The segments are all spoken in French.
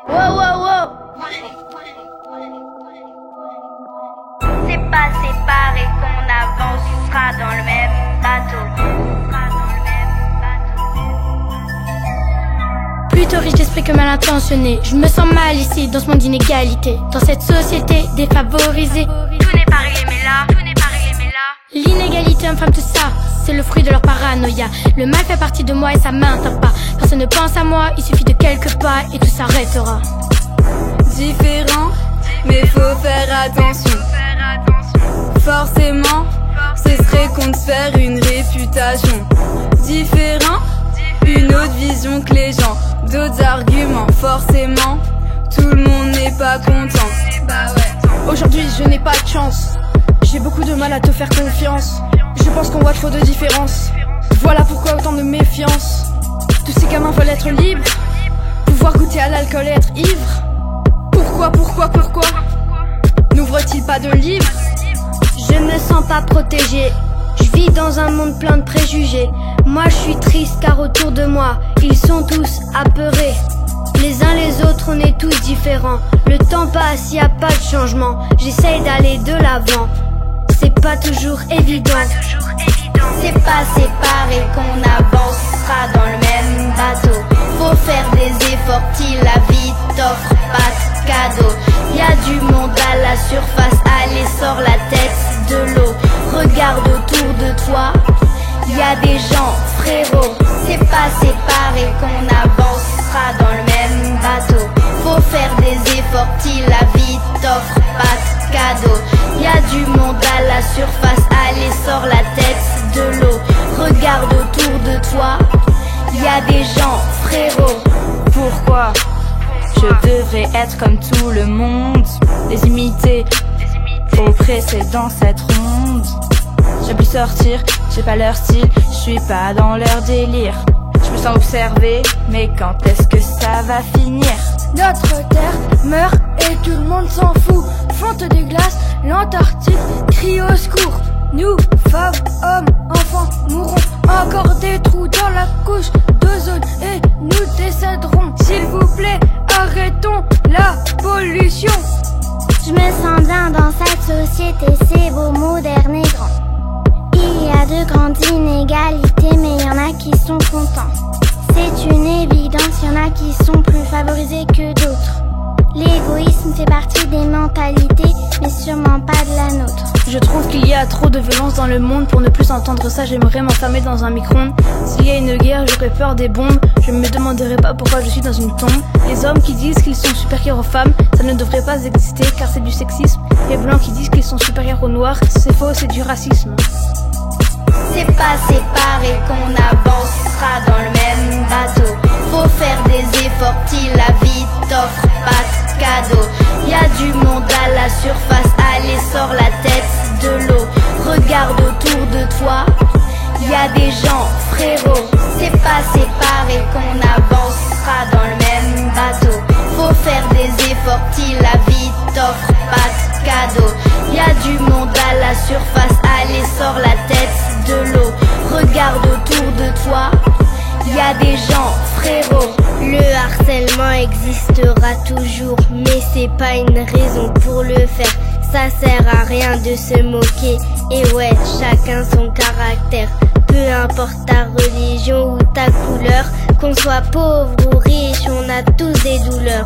Wow, wow, wow. C'est pas séparé qu'on avancera dans le même bateau. Plutôt riche d'esprit que mal intentionné. Je me sens mal ici, dans ce monde d'inégalité. Dans cette société défavorisée. Tout n'est pas réglé mais là, tout n'est pas réglé mais là. L'inégalité infâme tout ça, c'est le fruit de leur paranoïa. Le mal fait partie de moi et ça m'atteint pas. Personne ne pense à moi, il suffit de quelques pas et tout s'arrêtera. Différent, mais faut faire attention. Forcément, ce serait qu'on te faire une réputation. Différent, une autre vision que les gens, d'autres arguments. Forcément, tout le monde n'est pas content. Bah ouais. Aujourd'hui je n'ai pas de chance. J'ai beaucoup de mal à te faire confiance. Je pense qu'on voit trop de différences. Voilà pourquoi autant de méfiance. Tous ces gamins veulent être libres, pouvoir goûter à l'alcool et être ivre. Pourquoi n'ouvre-t-il pas de livre? Je me sens pas protégée. Je vis dans un monde plein de préjugés. Moi je suis triste car autour de moi ils sont tous apeurés. Les uns les autres on est tous différents. Le temps passe, y a pas de changement. J'essaye d'aller de l'avant. C'est pas toujours évident. C'est pas séparé qu'on avancera dans le même bateau. Faut faire des efforts si la vie t'offre pas de cadeau. Y a du monde à la surface, allez sors la tête de l'eau. Regarde autour de toi, y a des gens frérot. C'est pas séparé qu'on avancera dans le même bateau. Faut faire des efforts si la vie t'offre pas de cadeau. Y a du monde à la surface, allez sors la tête de l'eau. Regarde autour de toi, y a des gens frérot. Pourquoi je devrais être comme tout le monde, les imiter, oppressés dans cette ronde. J'ai pu sortir, j'ai pas leur style, je suis pas dans leur délire. Je me sens observé, mais quand est-ce que ça va finir? Notre terre meurt et tout le monde s'en fout. Fonte des glaces, l'Antarctique crie au secours. Nous, femmes, hommes, enfants, mourrons. Encore des trous dans la couche d'ozone et nous décéderons. S'il vous plaît, arrêtons la pollution. Je me sens bien dans cette société, c'est beau, moderne et grand. Il y a de grandes inégalités, mais il y en a qui sont contents. C'est une évidence, il y en a qui sont plus favorisés que d'autres. L'égoïsme fait partie des mentalités, mais sûrement pas de la nôtre. Je trouve qu'il y a trop de violence dans le monde. Pour ne plus entendre ça, j'aimerais m'enfermer dans un micro-ondes. S'il y a une guerre, j'aurais peur des bombes. Je me demanderai pas pourquoi je suis dans une tombe. Les hommes qui disent qu'ils sont supérieurs aux femmes, ça ne devrait pas exister car c'est du sexisme. Les blancs qui disent qu'ils sont supérieurs aux noirs, c'est faux, c'est du racisme. C'est pas séparé qu'on avancera dans le même bateau. Faut faire des efforts si la vie t'offre pas de cadeau. Y a du monde à la surface, allez sors la tête de l'eau. Regarde autour de toi, y a des gens frérot. C'est pas séparé qu'on avancera dans le même bateau. Faut faire des efforts si la vie t'offre pas de cadeau. Y a du monde à la surface, allez sors la tête de l'eau. Regarde autour de toi, y a des gens frérot. Le harcèlement existera toujours, mais c'est pas une raison pour le faire. Ça sert à rien de se moquer. Et ouais, chacun son caractère. Peu importe ta religion ou ta couleur, qu'on soit pauvre ou riche, on a tous des douleurs.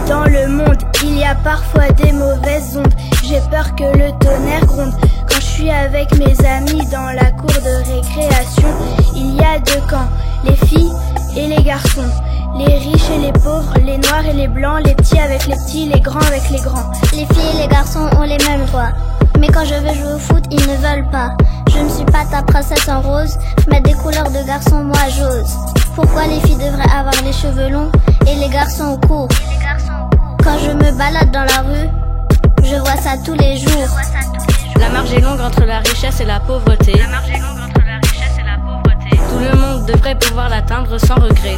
Dans le monde, il y a parfois des mauvaises ondes. J'ai peur que le tonnerre gronde. Quand je suis avec mes amis dans la cour de récréation, il y a deux camps, les filles et les garçons. Les riches et les pauvres, les noirs et les blancs, les petits avec les petits, les grands avec les grands. Les filles et les garçons ont les mêmes droits, mais quand je veux jouer au foot, ils ne veulent pas. Je ne suis pas ta princesse en rose, mais des couleurs de garçon, moi j'ose. Pourquoi les filles devraient avoir les cheveux longs et les garçons courts? Quand je me balade dans la rue, je vois ça tous les jours. La marge est longue entre la richesse et la pauvreté. Tout le monde devrait pouvoir l'atteindre sans regret.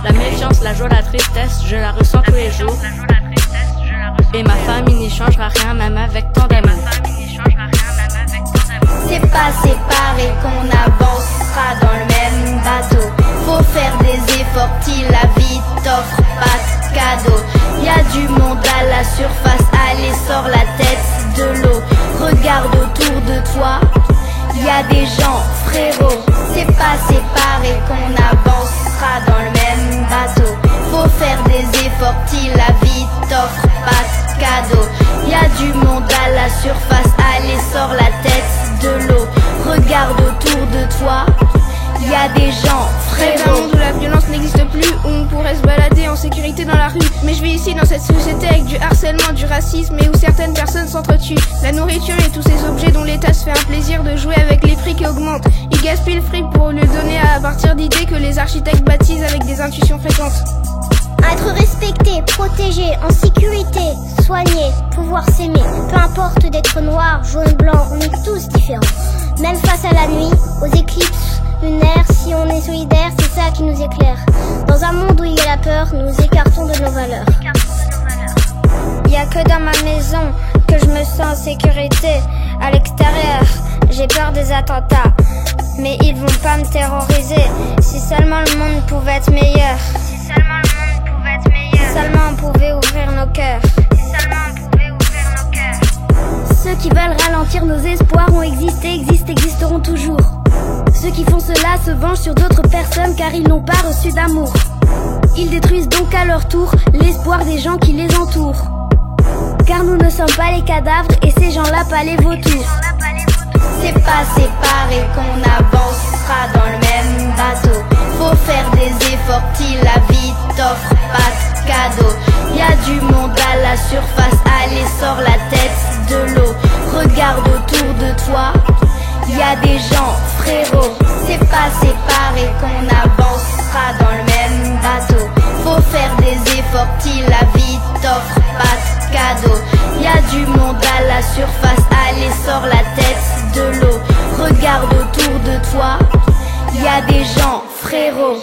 La méfiance, la joie, la tristesse, je la ressens tous les jours. Et ma famille n'y changera rien, même avec tant d'amour. C'est pas séparé qu'on avancera dans le même bateau. surface, allez sors la tête de l'eau. Regarde autour de toi, y a des gens, frérot. C'est pas séparé qu'on avancera dans le même bateau. Faut faire des efforts, la vie t'offre pas de cadeau. Y a du monde à la surface, allez sors la tête de l'eau. Regarde autour de toi, y a des gens, C'est un frérot. monde où la violence n'existe plus, où on pourrait se balader en sécurité dans la rue. Mais je vis ici dans cette société avec du harcèlement, du racisme et où certaines personnes s'entretuent. La nourriture et tous ces objets dont l'État se fait un plaisir de jouer avec les prix qui augmentent. Il gaspille le fric pour le donner à partir d'idées que les architectes baptisent avec des intuitions fréquentes. Être respecté, protégé, en sécurité, soigné, pouvoir s'aimer. Peu importe d'être noir, jaune, blanc, on est tous différents. Même face à la nuit, aux éclipses lunaires, si on est solidaire, c'est ça qui nous éclaire. Dans un monde où il y a la peur, nous écartons de nos valeurs. Y a que dans ma maison que je me sens en sécurité. À l'extérieur, j'ai peur des attentats, mais ils vont pas me terroriser. Si seulement le monde pouvait être meilleur. Si seulement le monde pouvait être meilleur. Si seulement on pouvait ouvrir nos cœurs. Si seulement on pouvait ouvrir nos cœurs. Ceux qui veulent ralentir nos espoirs ont existé, existent, existeront toujours. Ceux qui font cela se vengent sur d'autres personnes car ils n'ont pas reçu d'amour. Ils détruisent donc à leur tour l'espoir des gens qui les entourent. Car nous ne sommes pas les cadavres et ces gens-là pas les vautours. C'est pas séparé qu'on avancera dans le même bateau. Faut faire des efforts, la vie t'offre pas de cadeau. Y a du monde à la surface, allez sors la tête de l'eau. Regarde autour de toi, y a des gens, frérot. C'est pas séparé qu'on avancera dans le même bateau. Faut faire des efforts, la vie t'offre pas de cadeau. Y a du monde à la surface, allez sors la tête de l'eau. Regarde autour de toi, y a des gens, frérot.